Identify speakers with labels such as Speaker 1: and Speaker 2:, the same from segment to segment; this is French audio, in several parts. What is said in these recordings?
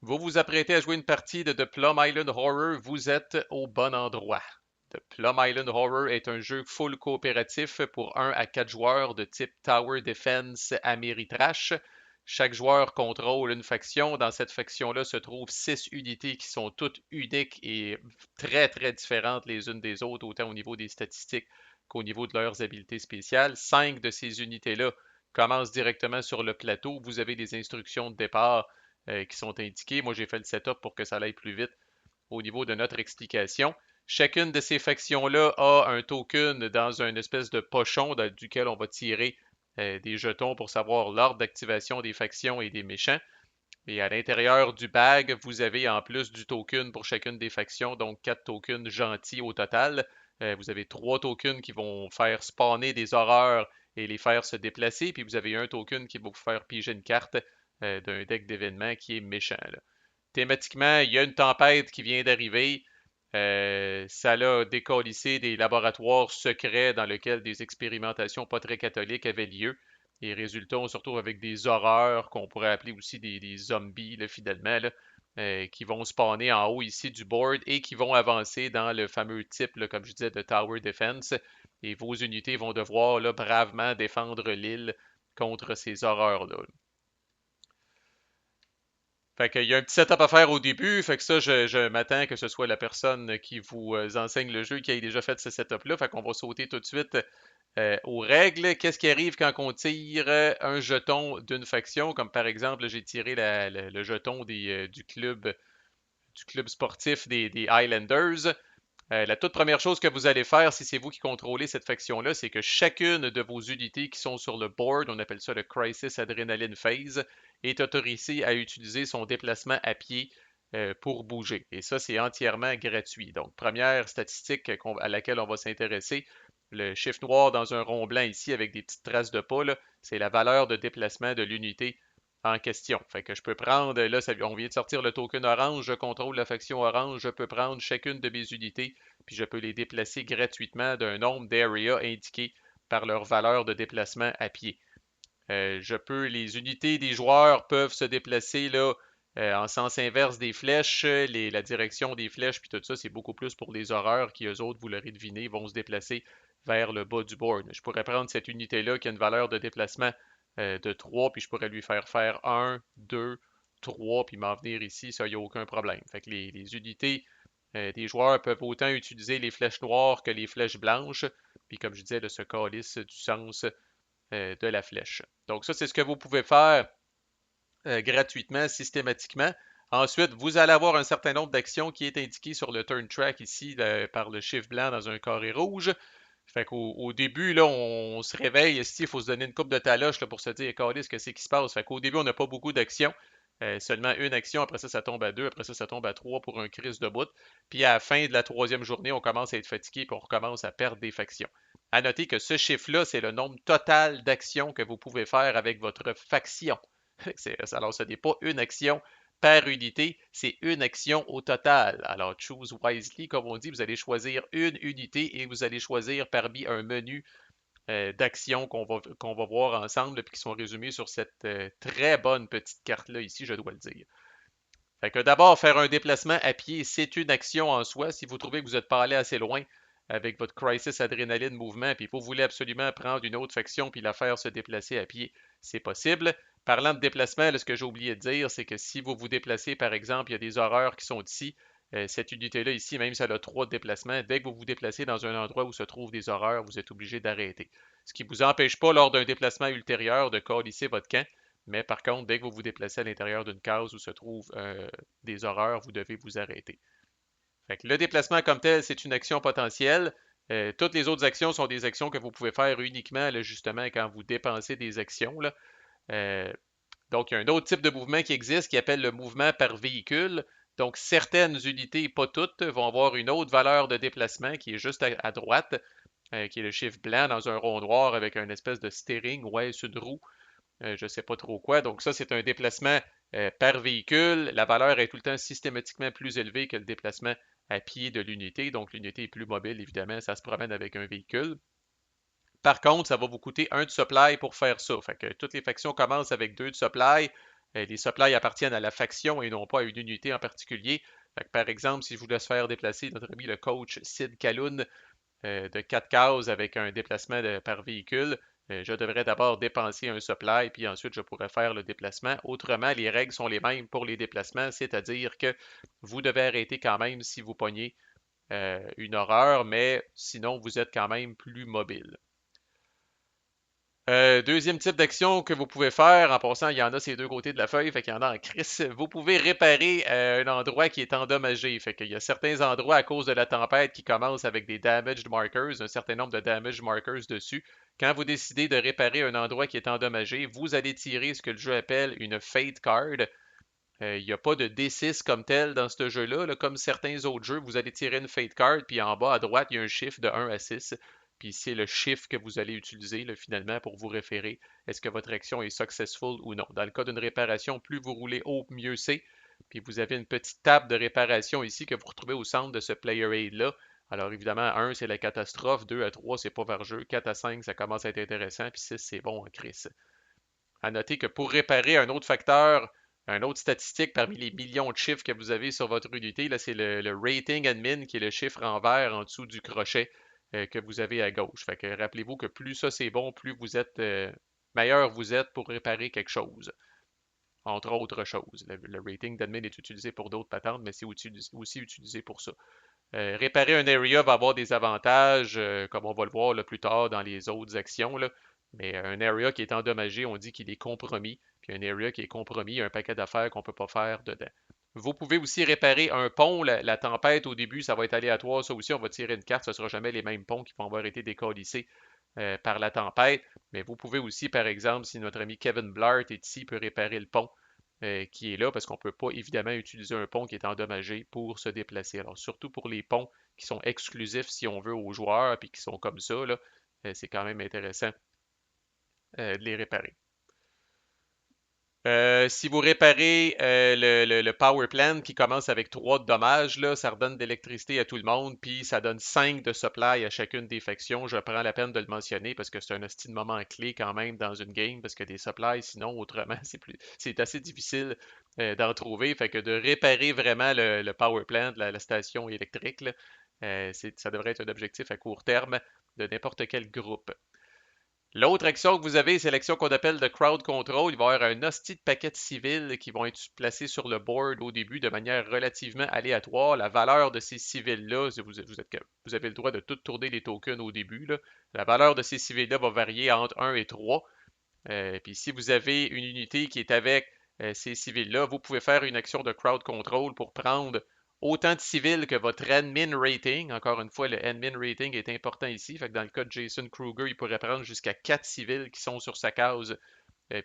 Speaker 1: Vous vous apprêtez à jouer une partie de The Plum Island Horror, vous êtes au bon endroit. The Plum Island Horror est un jeu full coopératif pour 1 à 4 joueurs de type Tower Defense Ameritrash. Chaque joueur contrôle une faction. Dans cette faction-là se trouvent 6 unités qui sont toutes uniques et très très différentes les unes des autres, autant au niveau des statistiques qu'au niveau de leurs habiletés spéciales. 5 de ces unités-là commencent directement sur le plateau. Vous avez des instructions de départ qui sont indiqués. Moi, j'ai fait le setup pour que ça aille plus vite au niveau de notre explication. Chacune de ces factions-là a un token dans une espèce de pochon duquel on va tirer des jetons pour savoir l'ordre d'activation des factions et des méchants. Et à l'intérieur du bag, vous avez en plus du token pour chacune des factions, donc 4 tokens gentils au total. Vous avez 3 tokens qui vont faire spawner des horreurs et les faire se déplacer, puis vous avez un token qui va vous faire piger une carte d'un deck d'événements qui est méchant, là. Thématiquement, il y a une tempête qui vient d'arriver. Ça a décalissé des laboratoires secrets dans lesquels des expérimentations pas très catholiques avaient lieu. Et résultat, on se retrouve avec des horreurs qu'on pourrait appeler aussi des zombies, là, finalement, là, qui vont spawner en haut ici du board et qui vont avancer dans le fameux type, là, comme je disais, de Tower Defense. Et vos unités vont devoir là, bravement défendre l'île contre ces horreurs-là. Fait qu'il y a un petit setup à faire au début, fait que ça, je m'attends que ce soit la personne qui vous enseigne le jeu qui ait déjà fait ce setup-là. Fait qu'on va sauter tout de suite aux règles. Qu'est-ce qui arrive quand on tire un jeton d'une faction? Comme par exemple, j'ai tiré le jeton du club sportif des Highlanders. La toute première chose que vous allez faire, si c'est vous qui contrôlez cette faction-là, c'est que chacune de vos unités qui sont sur le board, on appelle ça le Crisis Adrenaline Phase, est autorisée à utiliser son déplacement à pied pour bouger. Et ça, c'est entièrement gratuit. Donc, première statistique à laquelle on va s'intéresser, le chiffre noir dans un rond blanc ici avec des petites traces de pas, c'est la valeur de déplacement de l'unité en question. Fait que je peux prendre, là, on vient de sortir le token orange, je contrôle la faction orange, je peux prendre chacune de mes unités, puis je peux les déplacer gratuitement d'un nombre d'area indiqué par leur valeur de déplacement à pied. Les unités des joueurs peuvent se déplacer là, en sens inverse des flèches, la direction des flèches, puis tout ça, c'est beaucoup plus pour les horreurs qui, eux autres, vous l'aurez deviné, vont se déplacer vers le bas du board. Je pourrais prendre cette unité-là qui a une valeur de déplacement de 3, puis je pourrais lui faire 1, 2, 3, puis m'en venir ici, ça, il n'y a aucun problème. Fait que les unités des joueurs peuvent autant utiliser les flèches noires que les flèches blanches, puis comme je disais, de ce calice du sens de la flèche. Donc ça, c'est ce que vous pouvez faire gratuitement, systématiquement. Ensuite, vous allez avoir un certain nombre d'actions qui est indiqué sur le turn track ici par le chiffre blanc dans un carré rouge. Fait qu'au début, là, on se réveille ici, il faut se donner une coupe de taloche là, pour se dire, Caliste, qu'est-ce qui se passe? Fait qu'au début, on n'a pas beaucoup d'actions. Seulement une action, après ça tombe à deux, après ça tombe à trois pour un crise de bout. Puis à la fin de la troisième journée, on commence à être fatigué et on recommence à perdre des factions. À noter que ce chiffre-là, c'est le nombre total d'actions que vous pouvez faire avec votre faction. Alors, ce n'est pas une action par unité, c'est une action au total. Alors, choose wisely, comme on dit, vous allez choisir une unité et vous allez choisir parmi un menu d'actions qu'on va voir ensemble et qui sont résumées sur cette très bonne petite carte-là ici, je dois le dire. Fait que d'abord, faire un déplacement à pied, c'est une action en soi. Si vous trouvez que vous n'êtes pas allé assez loin avec votre Crisis Adrénaline mouvement, puis vous voulez absolument prendre une autre faction puis la faire se déplacer à pied, c'est possible. Parlant de déplacement, là, ce que j'ai oublié de dire, c'est que si vous vous déplacez, par exemple, il y a des horreurs qui sont ici. Cette unité-là ici, même si elle a 3 déplacements, dès que vous vous déplacez dans un endroit où se trouvent des horreurs, vous êtes obligé d'arrêter. Ce qui ne vous empêche pas, lors d'un déplacement ultérieur, de colisser votre camp. Mais par contre, dès que vous vous déplacez à l'intérieur d'une case où se trouvent des horreurs, vous devez vous arrêter. Fait que le déplacement comme tel, c'est une action potentielle. Toutes les autres actions sont des actions que vous pouvez faire uniquement, là, justement, quand vous dépensez des actions, là. Euh, donc, il y a un autre type de mouvement qui existe qui appelle le mouvement par véhicule. Donc, certaines unités, pas toutes, vont avoir une autre valeur de déplacement qui est juste à droite, qui est le chiffre blanc dans un rond noir avec une espèce de steering, ouais, sur une roue je ne sais pas trop quoi. Donc ça, c'est un déplacement par véhicule. La valeur est tout le temps systématiquement plus élevée que le déplacement à pied de l'unité. Donc l'unité est plus mobile, évidemment, ça se promène avec un véhicule. Par contre, ça va vous coûter un de supply pour faire ça. Fait que toutes les factions commencent avec deux de supply. Les supplies appartiennent à la faction et non pas à une unité en particulier. Fait que, par exemple, si je vous laisse faire déplacer notre ami le coach Sid Kaloun de 4 cases avec un déplacement par véhicule, je devrais d'abord dépenser un supply, puis ensuite je pourrais faire le déplacement. Autrement, les règles sont les mêmes pour les déplacements, c'est-à-dire que vous devez arrêter quand même si vous pognez une horreur, mais sinon vous êtes quand même plus mobile. Deuxième type d'action que vous pouvez faire, en passant, il y en a ces deux côtés de la feuille, fait qu'il y en a en crise. Vous pouvez réparer un endroit qui est endommagé. Fait qu'il y a certains endroits à cause de la tempête qui commencent avec des damaged markers, un certain nombre de damaged markers dessus. Quand vous décidez de réparer un endroit qui est endommagé, vous allez tirer ce que le jeu appelle une Fate Card. Il n'y a pas de D6 comme tel dans ce jeu-là. Là. Comme certains autres jeux, vous allez tirer une Fate Card, puis en bas à droite, il y a un chiffre de 1 à 6. Puis c'est le chiffre que vous allez utiliser là, finalement pour vous référer. Est-ce que votre action est successful ou non? Dans le cas d'une réparation, plus vous roulez haut, mieux c'est. Puis vous avez une petite table de réparation ici que vous retrouvez au centre de ce Player Aid-là. Alors évidemment, 1, c'est la catastrophe. 2 à 3, c'est pas vers jeu. 4 à 5, ça commence à être intéressant. Puis 6, c'est bon en crise. À noter que pour réparer un autre facteur, un autre statistique parmi les millions de chiffres que vous avez sur votre unité, là, c'est le rating admin qui est le chiffre en vert en dessous du crochet que vous avez à gauche. Fait que rappelez-vous que plus ça c'est bon, plus vous êtes meilleur vous êtes pour réparer quelque chose. Entre autres choses. Le rating d'admin est utilisé pour d'autres patentes, mais c'est aussi utilisé pour ça. Réparer un area va avoir des avantages, comme on va le voir là, plus tard dans les autres actions. Là. Mais un area qui est endommagé, on dit qu'il est compromis. Puis un area qui est compromis, il y a un paquet d'affaires qu'on ne peut pas faire dedans. Vous pouvez aussi réparer un pont. La tempête, au début, ça va être aléatoire. Ça aussi, on va tirer une carte. Ce ne sera jamais les mêmes ponts qui vont avoir été décalissés par la tempête. Mais vous pouvez aussi, par exemple, si notre ami Kevin Blart est ici, peut réparer le pont qui est là parce qu'on ne peut pas évidemment utiliser un pont qui est endommagé pour se déplacer. Alors, surtout pour les ponts qui sont exclusifs, si on veut, aux joueurs, puis qui sont comme ça, là, c'est quand même intéressant de les réparer. Si vous réparez le power plant qui commence avec 3 de dommages, là, ça redonne de l'électricité à tout le monde, puis ça donne 5 de supply à chacune des factions. Je prends la peine de le mentionner parce que c'est un hostie de moment clé quand même dans une game, parce que des supplies, sinon, autrement, c'est assez difficile d'en trouver. Fait que de réparer vraiment le power plant, la station électrique, là, ça devrait être un objectif à court terme de n'importe quel groupe. L'autre action que vous avez, c'est l'action qu'on appelle de crowd control. Il va y avoir un hostie de paquets civils qui vont être placés sur le board au début de manière relativement aléatoire. La valeur de ces civils-là, vous avez le droit de tout tourner les tokens au début. Là. La valeur de ces civils-là va varier entre 1 et 3. Puis si vous avez une unité qui est avec ces civils-là, vous pouvez faire une action de crowd control pour prendre autant de civils que votre admin rating. Encore une fois, le admin rating est important ici. Fait que dans le cas de Jason Kruger, il pourrait prendre jusqu'à 4 civils qui sont sur sa case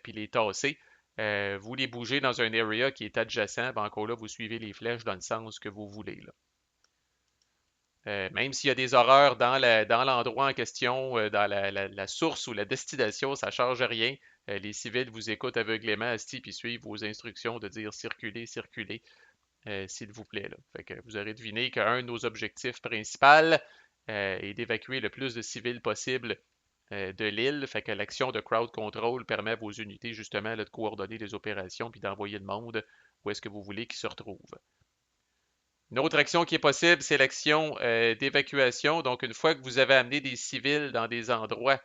Speaker 1: puis les tasser. Vous les bougez dans un area qui est adjacent. Ben encore là, vous suivez les flèches dans le sens que vous voulez. Là. Même s'il y a des horreurs dans l'endroit en question, dans la source ou la destination, ça ne change rien. Les civils vous écoutent aveuglément, asti, puis suivent vos instructions de dire circulez, circulez, s'il vous plaît. Là. Fait que vous aurez deviné qu'un de nos objectifs principaux est d'évacuer le plus de civils possible de l'île. Fait que l'action de crowd control permet à vos unités justement là, de coordonner les opérations puis d'envoyer le monde où est-ce que vous voulez qu'ils se retrouvent. Une autre action qui est possible, c'est l'action d'évacuation. Donc, une fois que vous avez amené des civils dans des endroits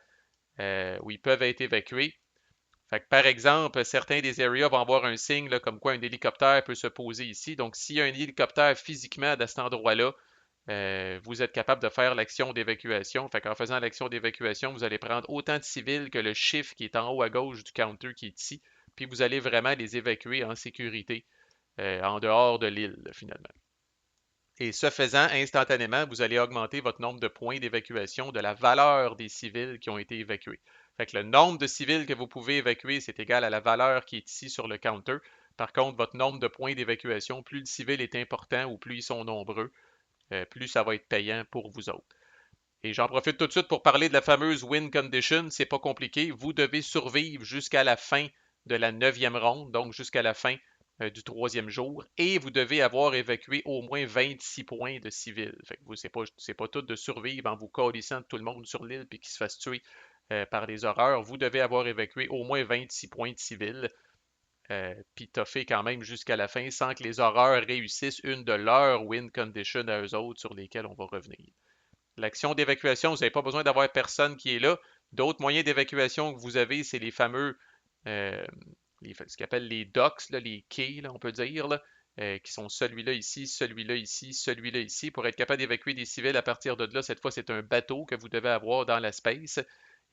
Speaker 1: où ils peuvent être évacués, fait que, par exemple, certains des areas vont avoir un signe là, comme quoi un hélicoptère peut se poser ici. Donc, s'il y a un hélicoptère physiquement à cet endroit-là, vous êtes capable de faire l'action d'évacuation. Fait qu'en faisant l'action d'évacuation, vous allez prendre autant de civils que le chiffre qui est en haut à gauche du counter qui est ici. Puis vous allez vraiment les évacuer en sécurité en dehors de l'île, finalement. Et ce faisant, instantanément, vous allez augmenter votre nombre de points d'évacuation de la valeur des civils qui ont été évacués. Fait que le nombre de civils que vous pouvez évacuer, c'est égal à la valeur qui est ici sur le counter. Par contre, votre nombre de points d'évacuation, plus le civil est important ou plus ils sont nombreux, plus ça va être payant pour vous autres. Et j'en profite tout de suite pour parler de la fameuse win condition. C'est pas compliqué. Vous devez survivre jusqu'à la fin de la 9e ronde, donc jusqu'à la fin du 3e jour, et vous devez avoir évacué au moins 26 points de civils. Fait que vous, c'est pas tout de survivre en vous colissant tout le monde sur l'île puis qu'ils se fassent tuer par les horreurs. Vous devez avoir évacué au moins 26 points de civils puis toffer quand même jusqu'à la fin sans que les horreurs réussissent une de leurs win conditions à eux autres sur lesquelles on va revenir. L'action d'évacuation, vous n'avez pas besoin d'avoir personne qui est là. D'autres moyens d'évacuation que vous avez, c'est les fameux, euh, ce qu'on appelle les docks, là, les quais, là, on peut dire, là, qui sont celui-là ici, celui-là ici, celui-là ici. Pour être capable d'évacuer des civils à partir de là, cette fois, c'est un bateau que vous devez avoir dans la space.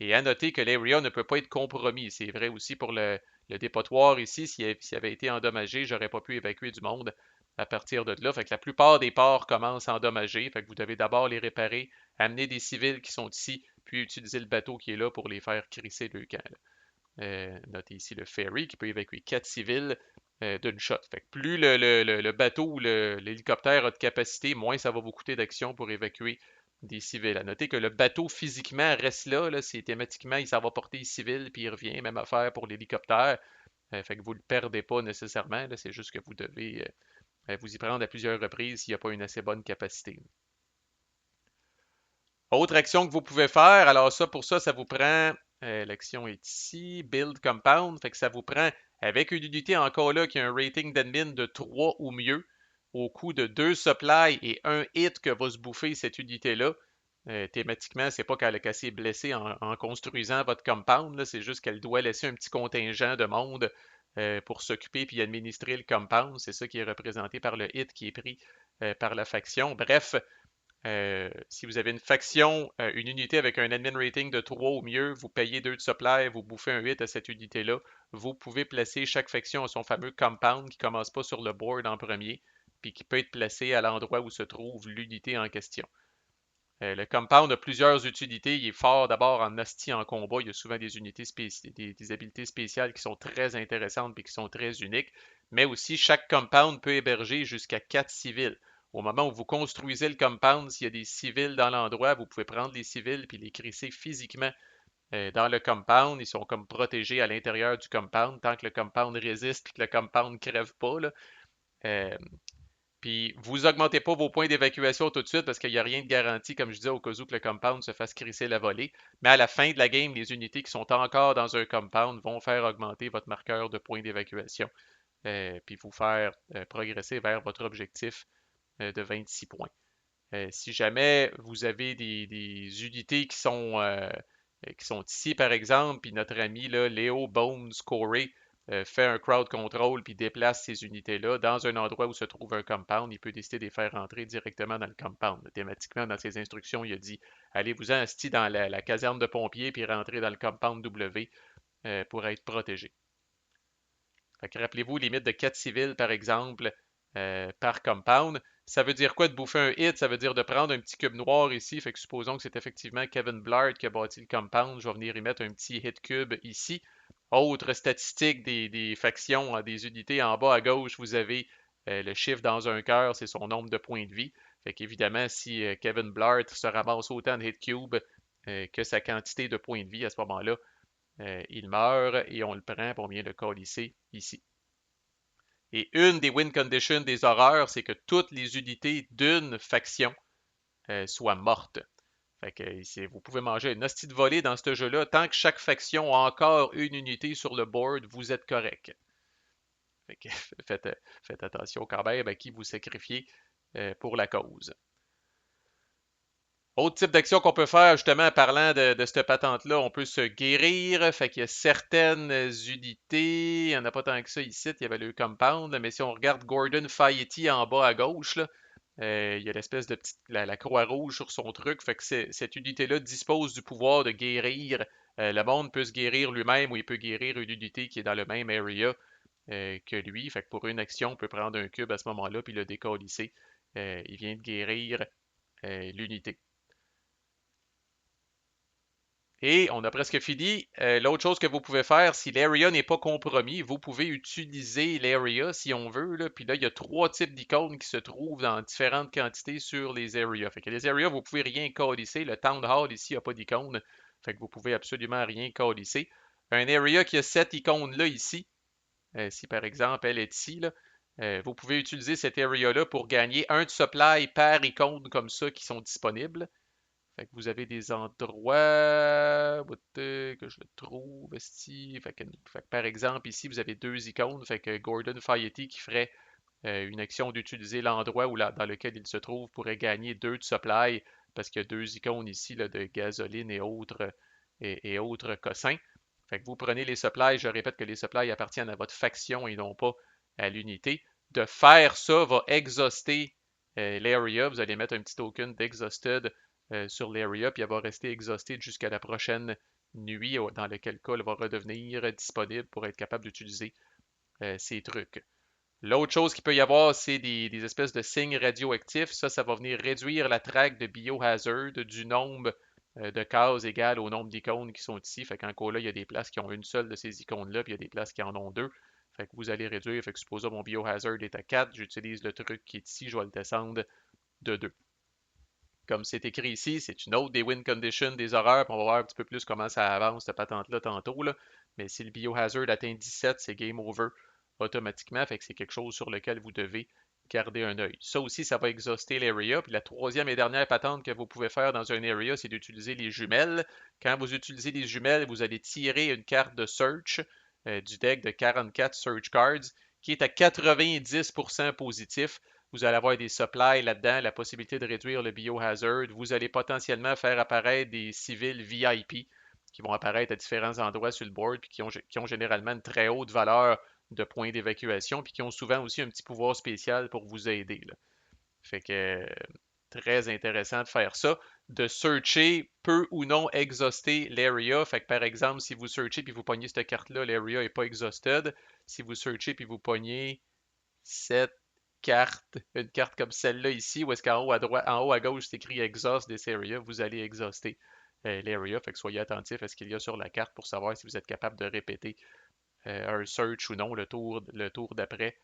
Speaker 1: Et à noter que l'area ne peut pas être compromis. C'est vrai aussi pour le dépotoir ici. S'il avait été endommagé, j'aurais pas pu évacuer du monde à partir de là. Fait que la plupart des ports commencent à endommager. Fait que vous devez d'abord les réparer, amener des civils qui sont ici, puis utiliser le bateau qui est là pour les faire crisser le camp. Notez ici le ferry qui peut évacuer 4 civils d'une shot. Fait que plus le bateau ou l'hélicoptère a de capacité, moins ça va vous coûter d'action pour évacuer des civils. À noter que le bateau physiquement reste là, c'est thématiquement, il s'en va porter les civils, puis il revient. Même affaire pour l'hélicoptère. Fait que vous ne le perdez pas nécessairement. C'est juste que vous devez vous y prendre à plusieurs reprises s'il n'y a pas une assez bonne capacité. Autre action que vous pouvez faire, alors ça, pour ça, ça vous prend, l'action est ici, Build Compound, fait que ça vous prend, avec une unité encore là qui a un rating d'admin de 3 ou mieux, au coût de 2 supplies et un hit que va se bouffer cette unité-là. Thématiquement, c'est pas qu'elle s'est blessée en construisant votre compound, c'est juste qu'elle doit laisser un petit contingent de monde pour s'occuper puis administrer le compound. C'est ça qui est représenté par le hit qui est pris par la faction. Bref, si vous avez une faction, une unité avec un admin rating de 3 ou mieux, vous payez 2 de supply, vous bouffez un 8 à cette unité-là. Vous pouvez placer chaque faction à son fameux compound qui ne commence pas sur le board en premier, puis qui peut être placé à l'endroit où se trouve l'unité en question. Le compound a plusieurs utilités. Il est fort d'abord en hostie en combat. Il y a souvent des unités des habiletés spéciales qui sont très intéressantes et qui sont très uniques. Mais aussi, chaque compound peut héberger jusqu'à 4 civils. Au moment où vous construisez le compound, s'il y a des civils dans l'endroit, vous pouvez prendre les civils et les crisser physiquement dans le compound. Ils sont comme protégés à l'intérieur du compound tant que le compound résiste et que le compound ne crève pas. Là. Euh, Puis vous augmentez pas vos points d'évacuation tout de suite parce qu'il n'y a rien de garanti, comme je disais, au cas où que le compound se fasse crisser la volée. Mais à la fin de la game, les unités qui sont encore dans un compound vont faire augmenter votre marqueur de points d'évacuation. Puis vous faire progresser vers votre objectif de 26 points. Si jamais vous avez des unités qui sont ici, par exemple, puis notre ami là, Léo Bones Corey fait un crowd control puis déplace ces unités-là dans un endroit où se trouve un compound, il peut décider de les faire rentrer directement dans le compound. Thématiquement, dans ses instructions, il a dit allez-vous-en dans la caserne de pompiers puis rentrez dans le compound W pour être protégé. Rappelez-vous, limite de 4 civils, par exemple, par compound. Ça veut dire quoi de bouffer un hit? Ça veut dire de prendre un petit cube noir ici. Fait que supposons que c'est effectivement Kevin Blard qui a bâti le compound. Je vais venir y mettre un petit hit cube ici. Autre statistique des factions, des unités en bas à gauche, vous avez le chiffre dans un cœur, c'est son nombre de points de vie. Fait qu'évidemment, si Kevin Blard se ramasse autant de hit cubes que sa quantité de points de vie à ce moment-là, il meurt et on le prend pour bien le colisser ici. Et une des win conditions des horreurs, c'est que toutes les unités d'une faction soient mortes. Fait que vous pouvez manger une hostie de volée dans ce jeu-là. Tant que chaque faction a encore une unité sur le board, vous êtes correct. Fait que faites attention quand même à qui vous sacrifiez pour la cause. Autre type d'action qu'on peut faire, justement, en parlant de cette patente-là, on peut se guérir. Fait qu'il y a certaines unités, il n'y en a pas tant que ça ici, il y avait le compound, mais si on regarde Gordon Fayeti en bas à gauche, là, il y a l'espèce de petite, la croix rouge sur son truc. Fait que cette unité-là dispose du pouvoir de guérir. Le monde peut se guérir lui-même ou il peut guérir une unité qui est dans le même area que lui. Fait que pour une action, on peut prendre un cube à ce moment-là puis le décalisser. Il vient de guérir l'unité. Et on a presque fini. L'autre chose que vous pouvez faire, si l'area n'est pas compromis, vous pouvez utiliser l'area si on veut. Là. Puis là, il y a 3 types d'icônes qui se trouvent dans différentes quantités sur les areas. Fait que les areas, vous pouvez rien calisser. Le Town Hall ici n'a pas d'icône. Fait que vous pouvez absolument rien calisser. Un area qui a cette icône-là ici, si par exemple elle est ici, là, vous pouvez utiliser cette area-là pour gagner un de supply par icône comme ça qui sont disponibles. Fait que vous avez des endroits que je le trouve ici. Fait que par exemple, ici, vous avez deux icônes. Fait que Gordon Fayeti qui ferait une action d'utiliser l'endroit dans lequel il se trouve pourrait gagner 2 de supply parce qu'il y a deux icônes ici là, de gasoline et autres cossins. Fait que vous prenez les supplies, je répète que les supplies appartiennent à votre faction et non pas à l'unité. De faire ça va exhauster l'area. Vous allez mettre un petit token d'exhausted sur l'area, puis elle va rester exhausted jusqu'à la prochaine nuit, dans lequel cas elle va redevenir disponible pour être capable d'utiliser ces trucs. L'autre chose qu'il peut y avoir, c'est des espèces de signes radioactifs. Ça va venir réduire la traque de biohazard du nombre de cases égales au nombre d'icônes qui sont ici. Fait qu'en cas là, il y a des places qui ont une seule de ces icônes-là, puis il y a des places qui en ont deux. Fait que vous allez réduire. Fait que supposons mon biohazard est à 4, j'utilise le truc qui est ici, je vais le descendre de 2. Comme c'est écrit ici, c'est une autre des win conditions, des horreurs, puis on va voir un petit peu plus comment ça avance, cette patente-là, tantôt. Là. Mais si le biohazard atteint 17, c'est game over automatiquement, fait que c'est quelque chose sur lequel vous devez garder un œil. Ça aussi, ça va exhauster l'area. Puis la troisième et dernière patente que vous pouvez faire dans un area, c'est d'utiliser les jumelles. Quand vous utilisez les jumelles, vous allez tirer une carte de search du deck de 44 search cards qui est à 90% positif. Vous allez avoir des supplies là-dedans, la possibilité de réduire le biohazard. Vous allez potentiellement faire apparaître des civils VIP qui vont apparaître à différents endroits sur le board puis qui ont généralement une très haute valeur de points d'évacuation puis qui ont souvent aussi un petit pouvoir spécial pour vous aider. Là. Fait que très intéressant de faire ça. De searcher peut ou non exhauster l'area. Fait que par exemple, si vous searchez puis vous pognez cette carte-là, l'area n'est pas exhausted. Si vous searchez puis vous pognez cette carte, une carte comme celle-là ici, où est-ce qu'en haut à droite, en haut à gauche, c'est écrit Exhaust this area, vous allez exhauster l'area. Fait que soyez attentif à ce qu'il y a sur la carte pour savoir si vous êtes capable de répéter un search ou non le tour d'après.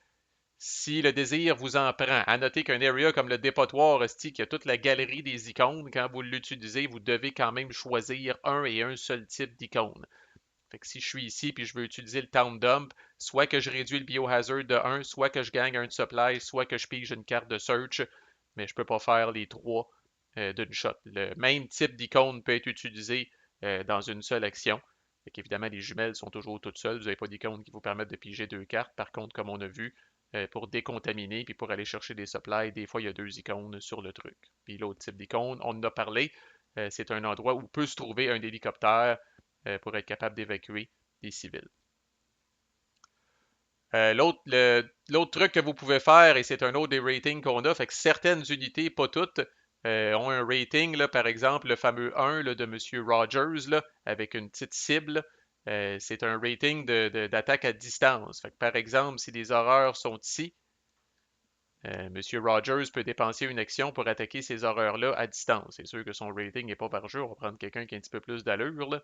Speaker 1: Si le désir vous en prend, à noter qu'un area comme le dépotoir, qui a toute la galerie des icônes, quand vous l'utilisez, vous devez quand même choisir un et un seul type d'icône. Fait que si je suis ici puis je veux utiliser le Town Dump, soit que je réduis le biohazard de 1, soit que je gagne un de supply, soit que je pige une carte de search, mais je ne peux pas faire les trois d'une shot. Le même type d'icône peut être utilisé dans une seule action. Fait qu'évidemment, les jumelles sont toujours toutes seules. Vous n'avez pas d'icône qui vous permettent de piger deux cartes. Par contre, comme on a vu, pour décontaminer puis pour aller chercher des supplies, des fois, il y a deux icônes sur le truc. Puis l'autre type d'icône, on en a parlé, c'est un endroit où peut se trouver un hélicoptère pour être capable d'évacuer des civils. L'autre truc que vous pouvez faire, et c'est un autre des ratings qu'on a, fait que certaines unités, pas toutes, ont un rating, là, par exemple le fameux 1 là, de M. Rogers, là, avec une petite cible, c'est un rating d'attaque à distance. Fait que, par exemple, si des horreurs sont ici, M. Rogers peut dépenser une action pour attaquer ces horreurs-là à distance. C'est sûr que son rating n'est pas par jeu, on va prendre quelqu'un qui a un petit peu plus d'allure. Là.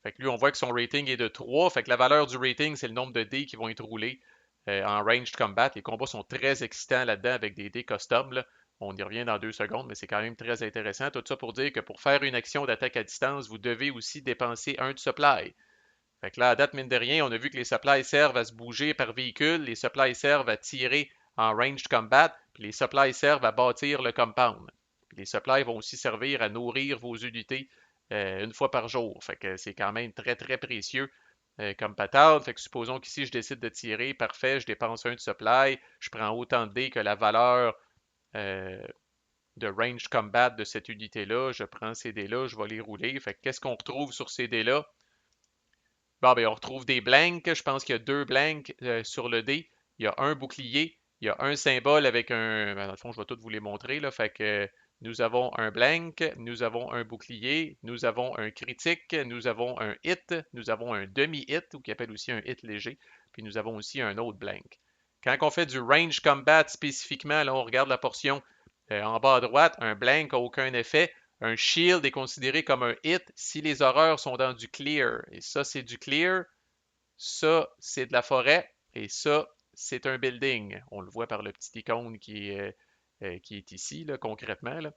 Speaker 1: Fait que lui, on voit que son rating est de 3. Fait que la valeur du rating, c'est le nombre de dés qui vont être roulés en ranged combat. Les combats sont très excitants là-dedans avec des dés custom. Là. On y revient dans 2 secondes, mais c'est quand même très intéressant. Tout ça pour dire que pour faire une action d'attaque à distance, vous devez aussi dépenser un de supply. Fait que là, à date, mine de rien, on a vu que les supplies servent à se bouger par véhicule, les supplies servent à tirer en ranged combat, puis les supplies servent à bâtir le compound. Puis les supplies vont aussi servir à nourrir vos unités une fois par jour. Fait que c'est quand même très très précieux comme patente. Fait que supposons qu'ici je décide de tirer, parfait, je dépense un de supply, je prends autant de dés que la valeur euh, de range combat de cette unité-là, je prends ces dés-là, je vais les rouler. Fait que qu'est-ce qu'on retrouve sur ces dés-là? Bon, ben, on retrouve des blanks. Je pense qu'il y a deux blanks sur le dé. Il y a un bouclier. Il y a un symbole avec un. Ben, dans le fond, je vais tout vous les montrer. Là. Fait que nous avons un blank, nous avons un bouclier, nous avons un critique, nous avons un hit, nous avons un demi-hit, ou qui appelle aussi un hit léger, puis nous avons aussi un autre blank. Quand on fait du range combat spécifiquement, là, on regarde la portion en bas à droite, un blank n'a aucun effet. Un shield est considéré comme un hit si les horreurs sont dans du clear. Et ça, c'est du clear. Ça, c'est de la forêt. Et ça, c'est un building. On le voit par le petit icône qui est ici, là, concrètement. Là.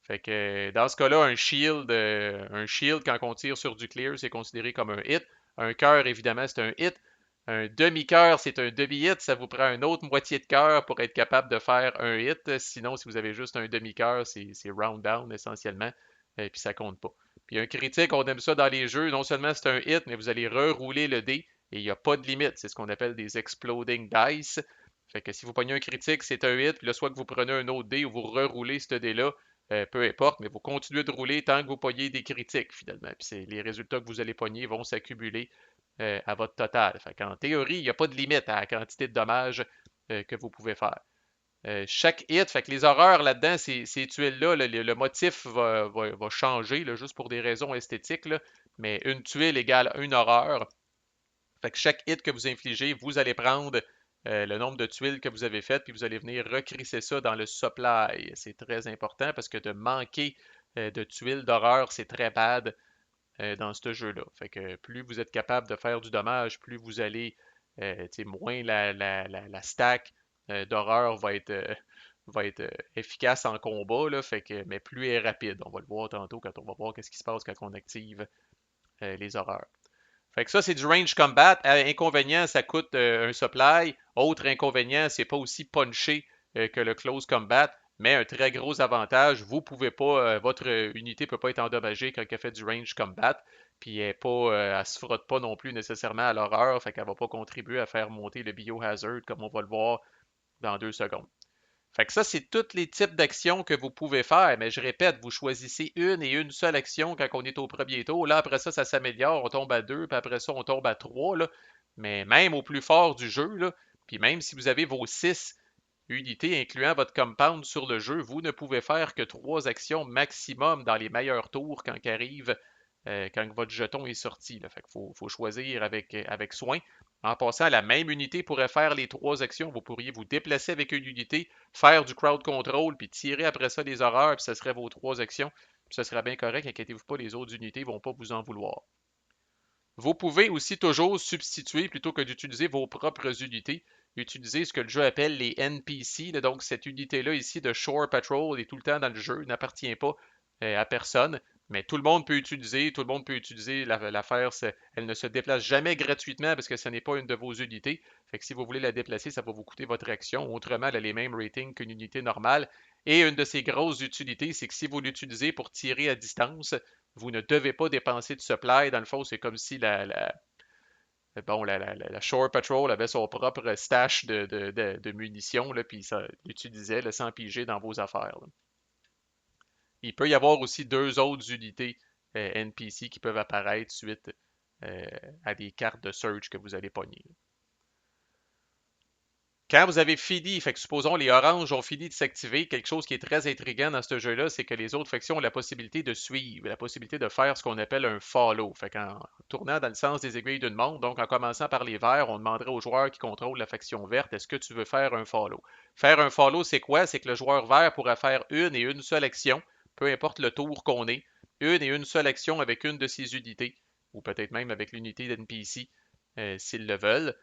Speaker 1: Fait que dans ce cas-là, un shield, quand on tire sur du clear, c'est considéré comme un hit. Un cœur, évidemment, c'est un hit. Un demi-cœur, c'est un demi-hit. Ça vous prend une autre moitié de cœur pour être capable de faire un hit. Sinon, si vous avez juste un demi-cœur, c'est round down essentiellement. Et puis ça compte pas. Puis un critique, on aime ça dans les jeux. Non seulement c'est un hit, mais vous allez rerouler le dé et il n'y a pas de limite. C'est ce qu'on appelle des exploding dice. Fait que si vous pognez un critique, c'est un hit. Puis là, soit que vous prenez un autre dé ou vous reroulez ce dé-là, peu importe, mais vous continuez de rouler tant que vous pognez des critiques finalement. Puis les résultats que vous allez pogner vont s'accumuler à votre total. Fait qu'en théorie, il n'y a pas de limite à la quantité de dommages que vous pouvez faire. Chaque hit, fait que les horreurs là-dedans, ces tuiles-là, le motif va changer là, juste pour des raisons esthétiques, là, mais une tuile égale une horreur. Fait que chaque hit que vous infligez, vous allez prendre le nombre de tuiles que vous avez faites, puis vous allez venir recrisser ça dans le supply. C'est très important parce que de manquer de tuiles d'horreur, c'est très bad dans ce jeu-là. Fait que plus vous êtes capable de faire du dommage, plus vous allez, moins la stack d'horreur va être efficace en combat, là, fait que, mais plus elle est rapide. On va le voir tantôt quand on va voir qu'est-ce qui se passe quand on active les horreurs. Fait que ça, c'est du range combat. Inconvénient, ça coûte un supply. Autre inconvénient, c'est pas aussi punché que le close combat, mais un très gros avantage. Vous pouvez pas, votre unité peut pas être endommagée quand elle fait du range combat. Puis elle se frotte pas non plus nécessairement à l'horreur, fait qu'elle va pas contribuer à faire monter le biohazard comme on va le voir dans 2 secondes. Fait que ça, c'est tous les types d'actions que vous pouvez faire, mais je répète, vous choisissez une et une seule action quand on est au premier tour. Là, après ça, ça s'améliore, on tombe à 2, puis après ça, on tombe à 3. Là. Mais même au plus fort du jeu, là, puis même si vous avez vos 6 unités incluant votre compound sur le jeu, vous ne pouvez faire que 3 actions maximum dans les meilleurs tours quand arrive, quand votre jeton est sorti. Là. Fait qu'il faut choisir avec soin. En passant, la même unité pourrait faire les 3 actions. Vous pourriez vous déplacer avec une unité, faire du crowd control, puis tirer après ça les horreurs, puis ce serait vos 3 actions. Puis ce serait bien correct, inquiétez-vous pas, les autres unités ne vont pas vous en vouloir. Vous pouvez aussi toujours substituer, plutôt que d'utiliser vos propres unités, utiliser ce que le jeu appelle les NPC. Là. Donc, cette unité-là ici de Shore Patrol est tout le temps dans le jeu, n'appartient pas à personne, mais tout le monde peut utiliser l'affaire. Elle ne se déplace jamais gratuitement parce que ce n'est pas une de vos unités. Fait que si vous voulez la déplacer, ça va vous coûter votre action. Autrement, elle a les mêmes ratings qu'une unité normale. Et une de ses grosses utilités, c'est que si vous l'utilisez pour tirer à distance, vous ne devez pas dépenser de supply. Dans le fond, c'est comme si la Shore Patrol avait son propre stash de munitions, là, puis ça l'utilisait là, sans piger dans vos affaires. Là. Il peut y avoir aussi 2 autres unités NPC qui peuvent apparaître suite euh, à des cartes de search que vous allez pogner. Quand vous avez fini, fait que supposons les oranges ont fini de s'activer, quelque chose qui est très intriguant dans ce jeu-là, c'est que les autres factions ont la possibilité de suivre, la possibilité de faire ce qu'on appelle un follow. Fait qu'en tournant dans le sens des aiguilles d'une montre, donc en commençant par les verts, on demanderait au joueur qui contrôle la faction verte, est-ce que tu veux faire un follow? Faire un follow, c'est quoi? C'est que le joueur vert pourra faire une et une seule action, peu importe le tour qu'on est, une et une seule action avec une de ses unités, ou peut-être même avec l'unité d'NPC, s'ils le veulent.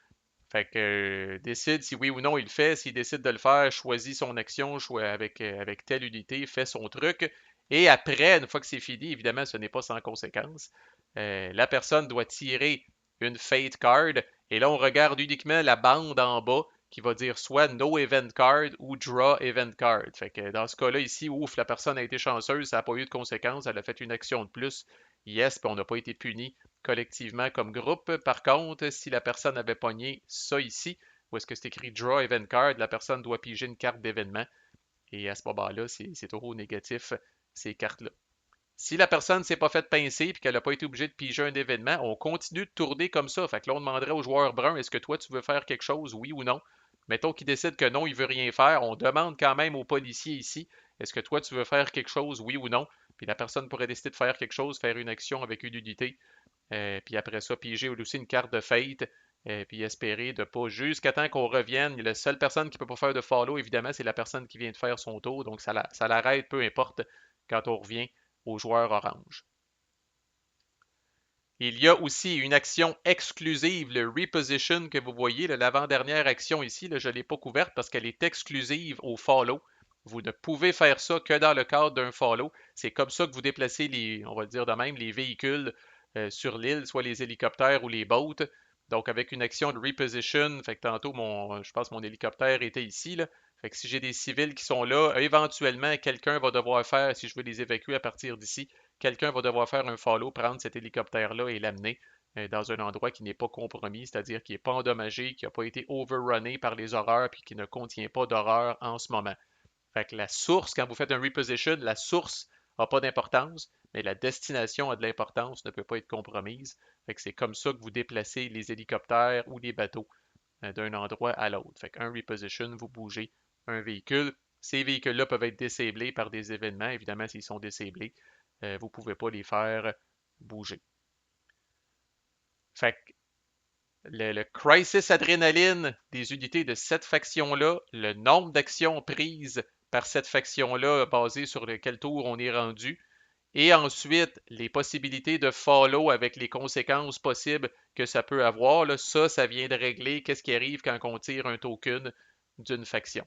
Speaker 1: Fait que décide si oui ou non il le fait. S'il décide de le faire, choisit son action avec telle unité, fait son truc. Et après, une fois que c'est fini, évidemment, ce n'est pas sans conséquence. La personne doit tirer une Fate card. Et là, on regarde uniquement la bande en bas qui va dire soit No Event Card ou Draw Event Card. Fait que dans ce cas-là, ici, ouf, la personne a été chanceuse, ça n'a pas eu de conséquences, elle a fait une action de plus. Yes, puis on n'a pas été puni collectivement comme groupe. Par contre, si la personne avait pogné ça ici, où est-ce que c'est écrit Draw Event Card, la personne doit piger une carte d'événement. Et à ce moment-là, c'est toujours négatif, ces cartes-là. Si la personne ne s'est pas fait pincer et qu'elle n'a pas été obligée de piger un événement, on continue de tourner comme ça. Fait que là, on demanderait au joueur brun, est-ce que toi, tu veux faire quelque chose, oui ou non? Mettons qu'il décide que non, il veut rien faire. On demande quand même au policier ici, est-ce que toi, tu veux faire quelque chose, oui ou non? Puis la personne pourrait décider de faire quelque chose, faire une action avec une unité. Puis après ça, piger aussi une carte de fate. Puis espérer de pas jusqu'à temps qu'on revienne. La seule personne qui ne peut pas faire de follow, évidemment, c'est la personne qui vient de faire son tour. Donc ça l'arrête, peu importe, quand on revient au joueur orange. Il y a aussi une action exclusive, le Reposition, que vous voyez, l'avant-dernière action ici, là, je ne l'ai pas couverte parce qu'elle est exclusive au follow. Vous ne pouvez faire ça que dans le cadre d'un follow. C'est comme ça que vous déplacez on va dire de même, les véhicules sur l'île, soit les hélicoptères ou les boats. Donc, avec une action de reposition, fait que tantôt, je pense que mon hélicoptère était ici, là. Fait que si j'ai des civils qui sont là, éventuellement, quelqu'un va devoir faire, si je veux les évacuer à partir d'ici, quelqu'un va devoir faire un follow, prendre cet hélicoptère-là et l'amener dans un endroit qui n'est pas compromis, c'est-à-dire qui n'est pas endommagé, qui n'a pas été overrunné par les horreurs, puis qui ne contient pas d'horreur en ce moment. Fait que la source, quand vous faites un reposition, la source n'a pas d'importance, mais la destination a de l'importance, ne peut pas être compromise. Fait que c'est comme ça que vous déplacez les hélicoptères ou les bateaux d'un endroit à l'autre. Fait qu'un reposition, vous bougez un véhicule. Ces véhicules-là peuvent être désablés par des événements. Évidemment, s'ils sont désablés, vous ne pouvez pas les faire bouger. Fait que le crisis adrénaline des unités de cette faction-là, le nombre d'actions prises par cette faction-là basé sur quel tour on est rendu, et ensuite les possibilités de follow avec les conséquences possibles que ça peut avoir, là, ça vient de régler qu'est-ce qui arrive quand on tire un token d'une faction.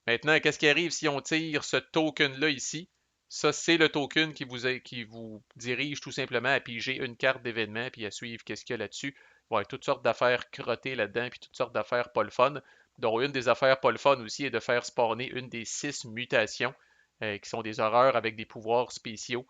Speaker 1: Maintenant, qu'est-ce qui arrive si on tire ce token-là ici? Ça, c'est le token qui vous dirige tout simplement à piger une carte d'événement puis à suivre qu'est-ce qu'il y a là-dessus. Il va y avoir toutes sortes d'affaires crottées là-dedans puis toutes sortes d'affaires pas le fun. Dont une des affaires pas le fun aussi est de faire spawner une des 6 mutations qui sont des horreurs avec des pouvoirs spéciaux.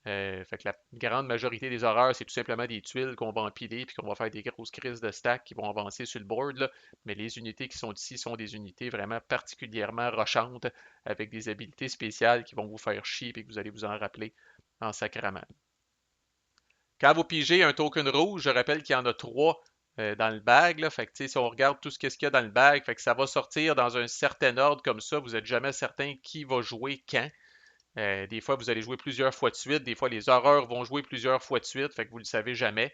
Speaker 1: Fait que la grande majorité des horreurs, c'est tout simplement des tuiles qu'on va empiler puis qu'on va faire des grosses crises de stack qui vont avancer sur le board, là. Mais les unités qui sont ici sont des unités vraiment particulièrement rochantes avec des habilités spéciales qui vont vous faire chier et que vous allez vous en rappeler en sacrament. Quand vous pigez un token rouge, je rappelle qu'il y en a trois dans le bag. Là. Fait que, si on regarde tout ce qu'il y a dans le bag, fait que ça va sortir dans un certain ordre comme ça. Vous n'êtes jamais certain qui va jouer quand. Des fois, vous allez jouer plusieurs fois de suite. Des fois, les horreurs vont jouer plusieurs fois de suite. Fait que vous ne le savez jamais.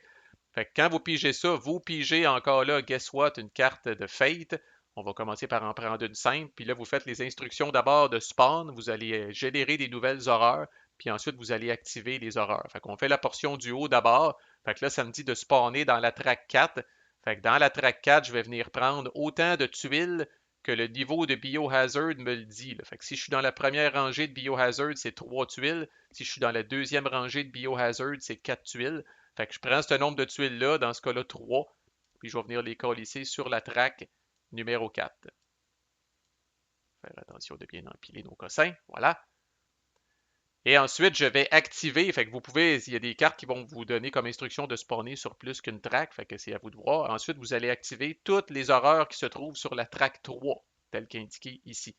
Speaker 1: Fait que quand vous pigez ça, vous pigez encore là, guess what, une carte de Fate. On va commencer par en prendre une simple. Puis là, vous faites les instructions d'abord de spawn. Vous allez générer des nouvelles horreurs. Puis ensuite, vous allez activer les horreurs. Fait qu'on fait la portion du haut d'abord. Fait que là, ça me dit de spawner dans la track 4. Fait que dans la track 4, je vais venir prendre autant de tuiles que le niveau de biohazard me le dit. Là. Fait que si je suis dans la première rangée de biohazard, c'est 3 tuiles. Si je suis dans la deuxième rangée de biohazard, c'est 4 tuiles. Fait que je prends ce nombre de tuiles-là, dans ce cas-là 3, puis je vais venir les colisser sur la track numéro 4. Faire attention de bien empiler nos cossins. Voilà. Et ensuite, je vais activer. Fait que vous pouvez, il y a des cartes qui vont vous donner comme instruction de spawner sur plus qu'une track. Fait que c'est à vous de voir. Ensuite, vous allez activer toutes les horreurs qui se trouvent sur la track 3, tel qu'indiqué ici.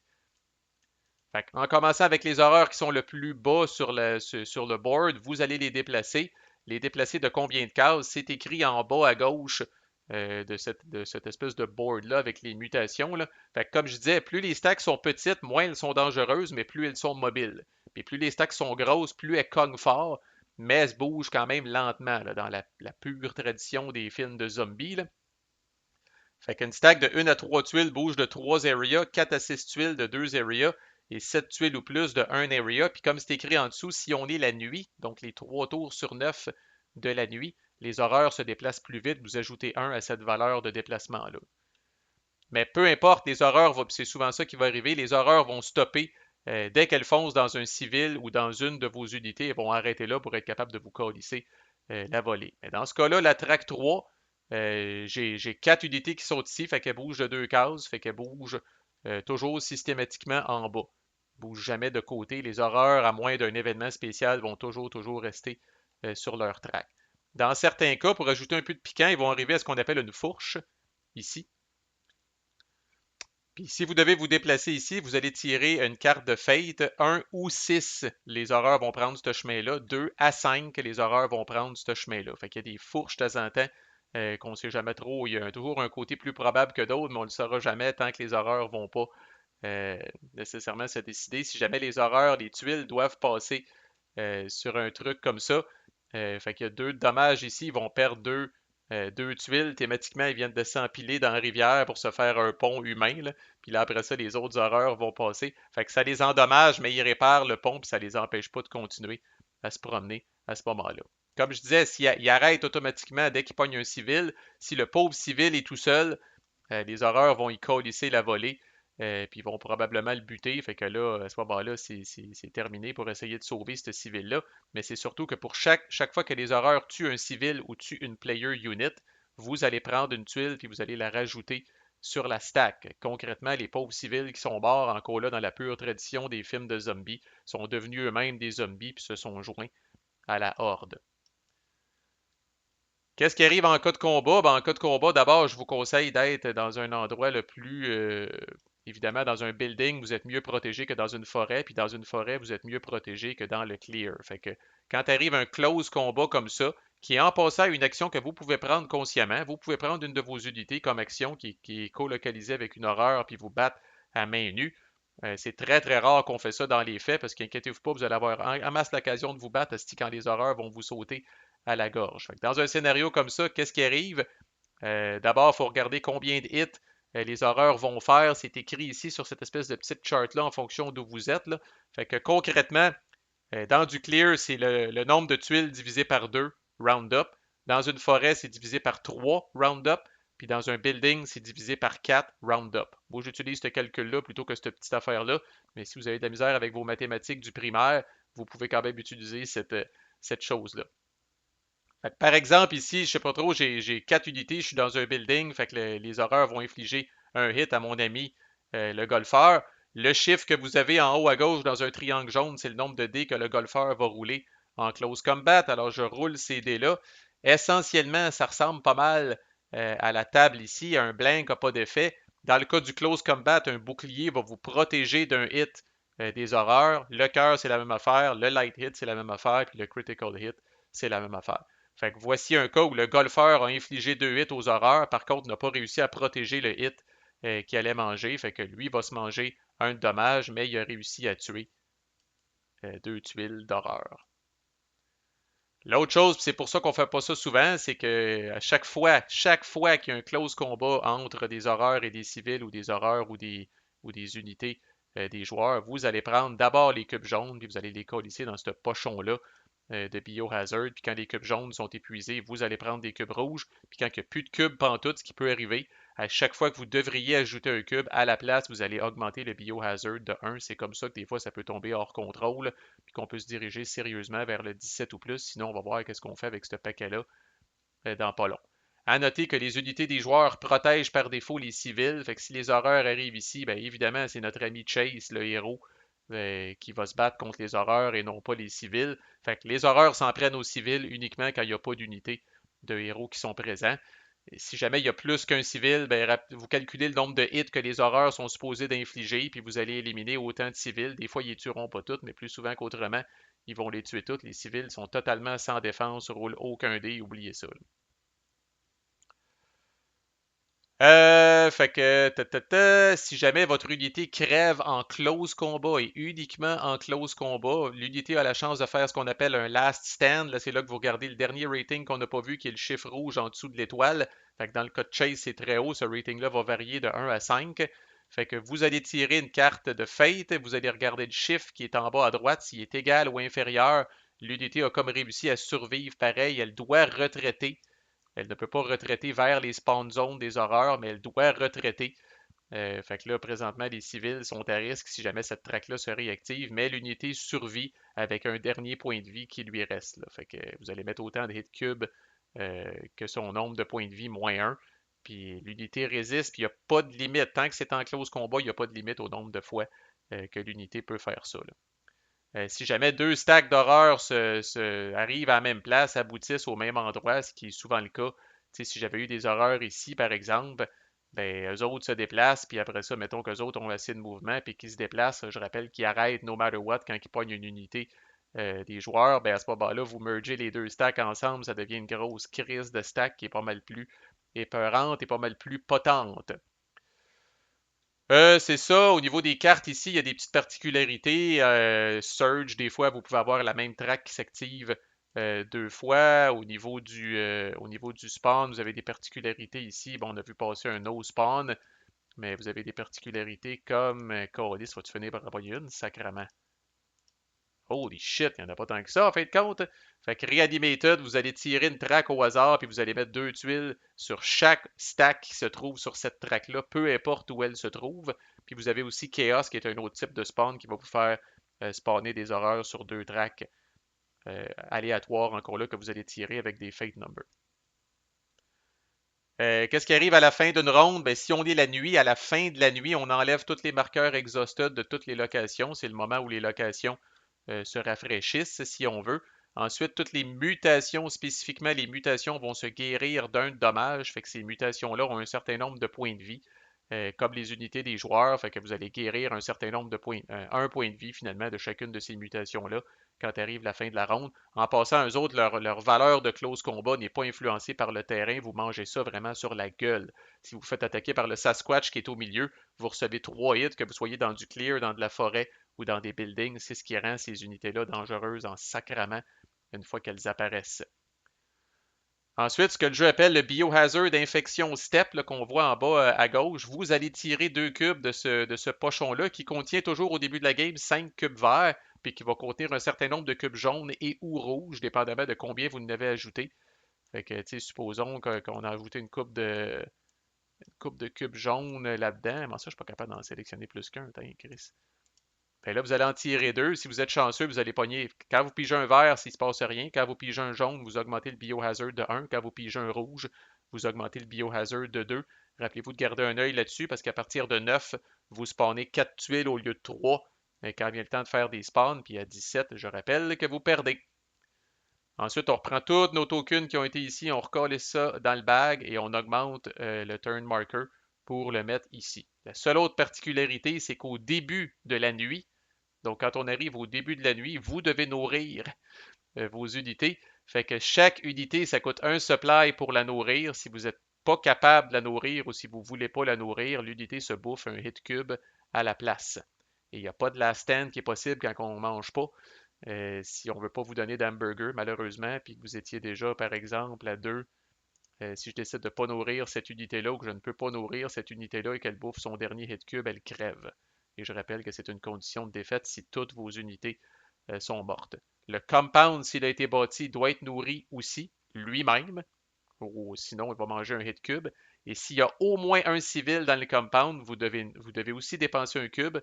Speaker 1: Fait en commençant avec les horreurs qui sont le plus bas sur le board, vous allez les déplacer. Les déplacer de combien de cases? C'est écrit en bas à gauche de cette espèce de board-là avec les mutations. Là. Fait que comme je disais, plus les stacks sont petites, moins elles sont dangereuses, mais plus elles sont mobiles. Puis plus les stacks sont grosses, plus elles cognent fort, mais elles se bougent quand même lentement, là, dans la pure tradition des films de zombies. Là. Fait qu'une stack de 1 à 3 tuiles bouge de 3 areas, 4 à 6 tuiles de 2 areas et 7 tuiles ou plus de 1 area. Puis comme c'est écrit en dessous, si on est la nuit, donc les 3 tours sur 9 de la nuit, les horreurs se déplacent plus vite. Vous ajoutez 1 à cette valeur de déplacement-là. Mais peu importe, les horreurs, c'est souvent ça qui va arriver, les horreurs vont stopper dès qu'elles foncent dans un civil ou dans une de vos unités. Elles vont arrêter là pour être capable de vous colisser la volée. Mais dans ce cas-là, la track 3, j'ai 4 unités qui sont ici, fait qu'elles bougent de 2 cases, fait qu'elles bougent toujours systématiquement en bas. Elles ne bougent jamais de côté. Les horreurs, à moins d'un événement spécial, vont toujours rester sur leur track. Dans certains cas, pour ajouter un peu de piquant, ils vont arriver à ce qu'on appelle une fourche, ici. Puis si vous devez vous déplacer ici, vous allez tirer une carte de fate. 1 ou 6, les horreurs vont prendre ce chemin-là. 2 à 5, les horreurs vont prendre ce chemin-là. Fait qu'il y a des fourches de temps en temps qu'on ne sait jamais trop. Il y a toujours un côté plus probable que d'autres, mais on ne le saura jamais tant que les horreurs ne vont pas euh, nécessairement se décider. Si jamais les horreurs, les tuiles doivent passer sur un truc comme ça, fait qu'il y a 2 dommages ici, ils vont perdre 2 tuiles. Thématiquement, ils viennent de s'empiler dans la rivière pour se faire un pont humain. Là. Puis là, après ça, les autres horreurs vont passer. Fait que ça les endommage, mais ils réparent le pont, puis ça les empêche pas de continuer à se promener à ce moment-là. Comme je disais, s'ils arrêtent automatiquement dès qu'ils pognent un civil, si le pauvre civil est tout seul, les horreurs vont y colisser la volée, puis ils vont probablement le buter. Fait que là, à ce moment-là, c'est terminé pour essayer de sauver ce civil-là. Mais c'est surtout que pour chaque fois que les horreurs tuent un civil ou tuent une player unit, vous allez prendre une tuile puis vous allez la rajouter sur la stack. Concrètement, les pauvres civils qui sont morts encore là dans la pure tradition des films de zombies sont devenus eux-mêmes des zombies puis se sont joints à la horde. Qu'est-ce qui arrive en cas de combat? Ben, en cas de combat, d'abord, je vous conseille d'être dans un endroit le plus... évidemment, dans un building, vous êtes mieux protégé que dans une forêt, puis dans une forêt, vous êtes mieux protégé que dans le clear. Fait que quand arrive un close combat comme ça, qui est en passant une action que vous pouvez prendre consciemment, vous pouvez prendre une de vos unités comme action qui est co-localisée avec une horreur, puis vous battre à main nue. C'est très très rare qu'on fait ça dans les faits, parce qu'inquiétez-vous pas, vous allez avoir en masse l'occasion de vous battre quand les horreurs vont vous sauter à la gorge. Dans un scénario comme ça, qu'est-ce qui arrive? D'abord, il faut regarder combien de hits les horreurs vont faire. C'est écrit ici sur cette espèce de petite chart-là en fonction d'où vous êtes. Là. Fait que concrètement, dans du clear, c'est le nombre de tuiles divisé par 2, round-up. Dans une forêt, c'est divisé par 3, round-up. Puis dans un building, c'est divisé par 4, round-up. Moi, j'utilise ce calcul-là plutôt que cette petite affaire-là. Mais si vous avez de la misère avec vos mathématiques du primaire, vous pouvez quand même utiliser cette chose-là. Par exemple, ici, je sais pas trop, j'ai 4 unités, je suis dans un building, fait que les horreurs vont infliger un hit à mon ami le golfeur. Le chiffre que vous avez en haut à gauche dans un triangle jaune, c'est le nombre de dés que le golfeur va rouler en close combat. Alors je roule ces dés-là. Essentiellement, ça ressemble pas mal à la table ici. Un blank n'a pas d'effet. Dans le cas du close combat, un bouclier va vous protéger d'un hit des horreurs. Le cœur, c'est la même affaire. Le light hit, c'est la même affaire. Puis le critical hit, c'est la même affaire. Fait que voici un cas où le golfeur a infligé 2 hits aux horreurs, par contre n'a pas réussi à protéger le hit qu'il allait manger. Fait que lui va se manger un dommage, mais il a réussi à tuer 2 tuiles d'horreur. L'autre chose, c'est pour ça qu'on fait pas ça souvent, c'est que à chaque fois qu'il y a un close combat entre des horreurs et des civils ou des horreurs ou des unités des joueurs, vous allez prendre d'abord les cubes jaunes, puis vous allez les colisser dans ce pochon-là de biohazard. Puis quand les cubes jaunes sont épuisés, vous allez prendre des cubes rouges. Puis quand il n'y a plus de cubes pantoute, ce qui peut arriver, à chaque fois que vous devriez ajouter un cube, à la place, vous allez augmenter le biohazard de 1. C'est comme ça que des fois, ça peut tomber hors contrôle, puis qu'on peut se diriger sérieusement vers le 17 ou plus. Sinon, on va voir qu'est-ce qu'on fait avec ce paquet-là dans pas long. À noter que les unités des joueurs protègent par défaut les civils. Fait que si les horreurs arrivent ici, bien évidemment, c'est notre ami Chase, le héros, qui va se battre contre les horreurs et non pas les civils. Fait que les horreurs s'en prennent aux civils uniquement quand il n'y a pas d'unités de héros qui sont présents. Et si jamais il y a plus qu'un civil, ben, vous calculez le nombre de hits que les horreurs sont supposés d'infliger, puis vous allez éliminer autant de civils. Des fois, ils les tueront pas toutes, mais plus souvent qu'autrement, ils vont les tuer toutes. Les civils sont totalement sans défense, roulent aucun dé, oubliez ça. Là. Fait que si jamais votre unité crève en close combat et uniquement en close combat, l'unité a la chance de faire ce qu'on appelle un last stand. Là, c'est là que vous regardez le dernier rating qu'on n'a pas vu, qui est le chiffre rouge en dessous de l'étoile. Fait que dans le cas de Chase, c'est très haut. Ce rating-là va varier de 1 à 5. Fait que vous allez tirer une carte de fate, vous allez regarder le chiffre qui est en bas à droite, s'il est égal ou inférieur. L'unité a comme réussi à survivre pareil, elle doit retraiter. Elle ne peut pas retraiter vers les spawn zones des horreurs, mais elle doit retraiter. Fait que là, présentement, les civils sont à risque si jamais cette traque-là se réactive, mais l'unité survit avec un dernier point de vie qui lui reste. Là. Fait que vous allez mettre autant de hit cubes que son nombre de points de vie moins 1. Puis l'unité résiste, puis il n'y a pas de limite. Tant que c'est en close combat, il n'y a pas de limite au nombre de fois que l'unité peut faire ça. Là. Si jamais 2 stacks d'horreur arrivent à la même place, aboutissent au même endroit, ce qui est souvent le cas, si j'avais eu des horreurs ici, par exemple, ben, eux autres se déplacent, puis après ça, mettons qu'eux autres ont assez de mouvement, puis qu'ils se déplacent, je rappelle qu'ils arrêtent no matter what quand ils pognent une unité des joueurs, ben à ce moment-là, vous mergez les 2 stacks ensemble, ça devient une grosse crise de stack qui est pas mal plus épeurante et pas mal plus potente. C'est ça. Au niveau des cartes ici, il y a des petites particularités. Surge, des fois, vous pouvez avoir la même track qui s'active 2 fois. Au niveau du spawn, vous avez des particularités ici. Bon, on a vu passer un no spawn, mais vous avez des particularités comme Callis, va-tu finir par en pogner une, sacrament. Holy shit, il n'y en a pas tant que ça, en fin de compte. Fait que Reanimated, vous allez tirer une track au hasard, puis vous allez mettre 2 tuiles sur chaque stack qui se trouve sur cette track-là, peu importe où elle se trouve. Puis vous avez aussi Chaos, qui est un autre type de spawn qui va vous faire spawner des horreurs sur 2 tracks aléatoires, encore là, que vous allez tirer avec des fate numbers. Qu'est-ce qui arrive à la fin d'une ronde? Ben, si on est la nuit, à la fin de la nuit, on enlève tous les marqueurs exhausted de toutes les locations. C'est le moment où les locations se rafraîchissent, si on veut. Ensuite, toutes les mutations, spécifiquement les mutations, vont se guérir d'un dommage. Fait que ces mutations-là ont un certain nombre de points de vie, comme les unités des joueurs. Fait que vous allez guérir un certain nombre de points, un point de vie finalement de chacune de ces mutations-là quand arrive la fin de la ronde. En passant, eux autres, leur valeur de close combat n'est pas influencée par le terrain. Vous mangez ça vraiment sur la gueule. Si vous faites attaquer par le Sasquatch qui est au milieu, vous recevez 3 hits, que vous soyez dans du clear, dans de la forêt ou dans des buildings. C'est ce qui rend ces unités-là dangereuses en sacrament une fois qu'elles apparaissent. Ensuite, ce que le jeu appelle le Biohazard Infection Step, qu'on voit en bas à gauche, vous allez tirer 2 cubes de ce pochon-là qui contient toujours au début de la game 5 cubes verts, puis qui va contenir un certain nombre de cubes jaunes et ou rouges, dépendamment de combien vous en avez ajouté. Fait que, supposons qu'on a ajouté une coupe de cubes jaunes là-dedans. Moi, ça, je suis pas capable d'en sélectionner plus qu'un, Chris. Ben là, vous allez en tirer 2. Si vous êtes chanceux, vous allez pogner. Quand vous pigez un vert, s'il ne se passe rien. Quand vous pigez un jaune, vous augmentez le biohazard de 1. Quand vous pigez un rouge, vous augmentez le biohazard de 2. Rappelez-vous de garder un œil là-dessus parce qu'à partir de 9, vous spawnez 4 tuiles au lieu de 3. Mais quand vient le temps de faire des spawns, puis à 17, je rappelle que vous perdez. Ensuite, on reprend tous nos tokens qui ont été ici, on recolle ça dans le bag et on augmente le turn marker pour le mettre ici. La seule autre particularité, c'est qu'au début de la nuit, donc, quand on arrive au début de la nuit, vous devez nourrir vos unités. Fait que chaque unité, ça coûte un supply pour la nourrir. Si vous n'êtes pas capable de la nourrir ou si vous ne voulez pas la nourrir, l'unité se bouffe un hit cube à la place. Et il n'y a pas de last stand qui est possible quand on ne mange pas. Si on ne veut pas vous donner d'hamburger, malheureusement, puis que vous étiez déjà, par exemple, à 2, si je décide de ne pas nourrir cette unité-là ou que je ne peux pas nourrir cette unité-là et qu'elle bouffe son dernier hit cube, elle crève. Et je rappelle que c'est une condition de défaite si toutes vos unités sont mortes. Le compound, s'il a été bâti, doit être nourri aussi lui-même, ou sinon il va manger un hit cube. Et s'il y a au moins un civil dans le compound, vous devez aussi dépenser un cube.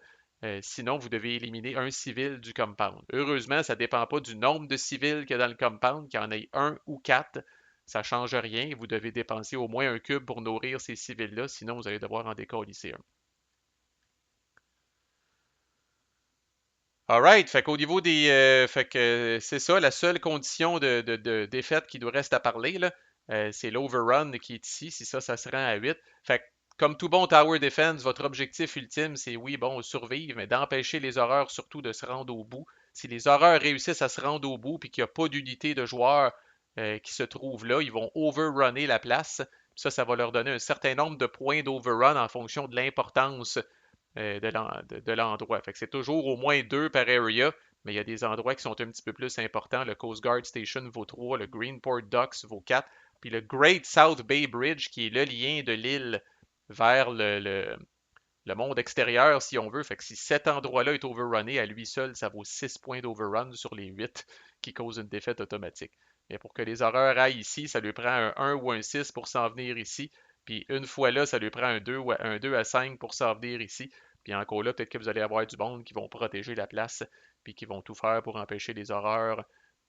Speaker 1: Sinon, vous devez éliminer un civil du compound. Heureusement, ça ne dépend pas du nombre de civils qu'il y a dans le compound, qu'il y en ait un ou quatre. Ça ne change rien. Vous devez dépenser au moins un cube pour nourrir ces civils-là, sinon vous allez devoir en décalisser un. Alright, fait qu'au niveau des. Fait que c'est ça, la seule condition de défaite qui nous reste à parler, là, c'est l'overrun qui est ici. Si ça se rend à 8. Fait que, comme tout bon Tower Defense, votre objectif ultime, c'est oui, bon, survivre, mais d'empêcher les horreurs surtout de se rendre au bout. Si les horreurs réussissent à se rendre au bout puis qu'il n'y a pas d'unité de joueurs qui se trouvent là, ils vont overrunner la place. Ça va leur donner un certain nombre de points d'overrun en fonction de l'importance de l'endroit. Fait que c'est toujours au moins 2 par area, mais il y a des endroits qui sont un petit peu plus importants. Le Coast Guard Station vaut 3, le Greenport Docks vaut 4, puis le Great South Bay Bridge, qui est le lien de l'île vers le monde extérieur, si on veut. Fait que si cet endroit-là est overrunné, à lui seul, ça vaut 6 points d'overrun sur les 8 qui causent une défaite automatique. Mais pour que les horreurs aillent ici, ça lui prend un 1 ou un 6 pour s'en venir ici. Puis une fois là, ça lui prend un 2 à 5 pour s'en venir ici. Puis encore là, peut-être que vous allez avoir du monde qui vont protéger la place, puis qui vont tout faire pour empêcher les horreurs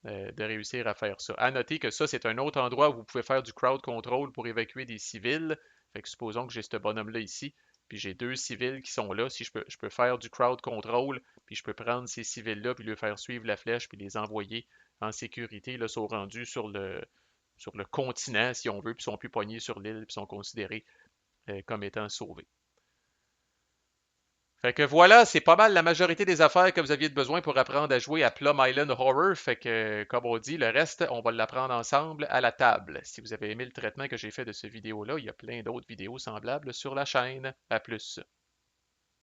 Speaker 1: de réussir à faire ça. À noter que ça, c'est un autre endroit où vous pouvez faire du crowd control pour évacuer des civils. Fait que supposons que j'ai ce bonhomme-là ici, puis j'ai 2 civils qui sont là. Si je peux faire du crowd control, puis je peux prendre ces civils-là, puis leur faire suivre la flèche, puis les envoyer en sécurité, là, sont rendus sur le continent, si on veut, puis sont plus pognés sur l'île, puis sont considérés comme étant sauvés. Fait que voilà, c'est pas mal la majorité des affaires que vous aviez besoin pour apprendre à jouer à Plum Island Horror. Fait que, comme on dit, le reste, on va l'apprendre ensemble à la table. Si vous avez aimé le traitement que j'ai fait de cette vidéo-là, il y a plein d'autres vidéos semblables sur la chaîne. À plus.